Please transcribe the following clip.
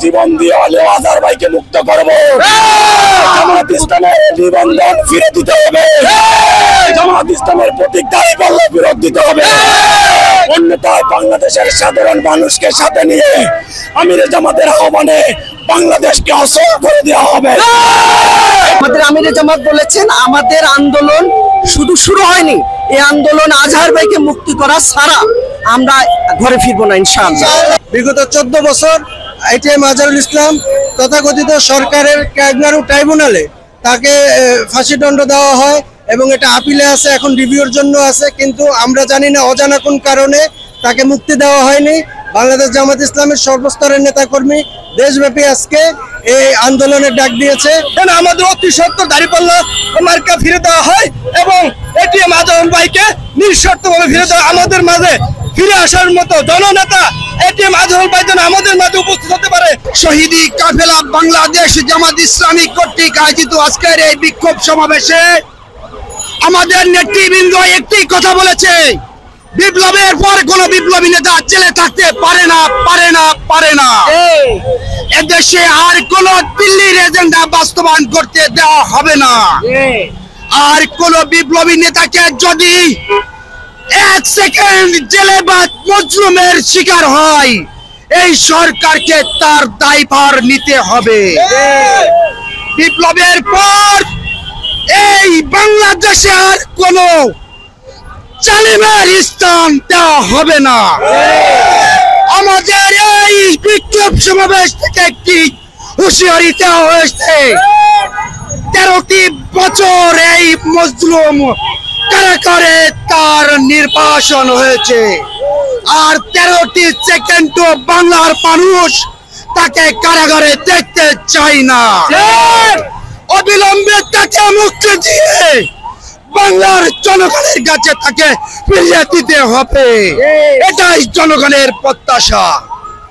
জীবন দিয়ে হলেও আজহার ভাইকে মুক্ত করবো। জামাত ইসলামের নিবন্ধন ফিরে দিতে হবে। জামাত ইসলামের প্রতীক দাঁড়িপাল্লা ফেরত দিতে হবে। অন্যথায় বাংলাদেশের সাধারণ মানুষকে সাথে নিয়ে আমিরে জামাতের আহ্বানে বাংলাদেশকে অচল করে দেওয়া হবে। আমাদের আমিরে জামাত বলেছেন, আমাদের আন্দোলন শুধু শুরু হয়নি, এই আন্দোলন আজহার ভাইকে মুক্তি করা ছাড়া আমরা ঘরে ফিরবো না ইনশাআল্লাহ। বিগত 14 বছর এটিএম আজহারুল ইসলাম তথাকথিত সরকারের ক্যাগনারু ট্রাইব্যুনালে তাকে ফাঁসিদণ্ড দেওয়া হয় এবং এটা আপিলে আছে, এখন রিভিউর জন্য আছে, কিন্তু আমরা জানি না অজানা কোন কারণে তাকে মুক্তি দেওয়া হয়নি। বাংলাদেশ জামাত ইসলামের সর্বস্তরের নেতাকর্মী দেশব্যাপী আজকে এই আন্দোলনের ডাক দিয়েছে। আমাদের অতি সত্ত্বর দাঁড়িপাল্লা মার্কা ফিরে দেওয়া হয় এবং এটিএম আজহারুল ভাইকে নিঃশর্তভাবে ফিরে দেওয়া, আমাদের মাঝে ফিরে আসার মতো জননেতা এটিএম আজহারুল ভাই যেন আমাদের মাঝে উপস্থিত হতে পারে। শহীদি কাফেলা বাংলাদেশ জামাত ইসলামী কর্তৃক আয়োজিত আজকের এই বিক্ষোভ সমাবেশে আমাদের নেতৃবৃন্দ একটি কথা বলেছে, বিপ্লবের পর কোন বিপ্লবী নেতা জেলে থাকতে পারে না। এদেশে আর কোন দিল্লির এজেন্ডা বাস্তবায়ন করতে দেওয়া হবে না। আর কোন বিপ্লবী নেতাকে যদি 1 সেকেন্ড জেলে বা মজলুমের শিকার হয়, এই সরকারকে তার দায়ভার নিতে হবে। বিপ্লবের পর এই বাংলাদেশে আর কোন জালিমের স্থান দেওয়া হবে না। আমাদের এই বিক্ষোভ সমাবেশ থেকে একটি হুঁশিয়ারি দেওয়া হয়েছে, 13টি বছর এই মজলুম কারাগারে তার নির্বাসন হয়েছে, আর 13টি সেকেন্ড বাংলার মানুষ তাকে কারাগারে দেখতে চায় না। অবিলম্বে তাকে মুক্তি দিয়ে বাংলার জনগণের কাছে তাকে ফিরিয়ে দিতে হবে, এটাই জনগণের প্রত্যাশা।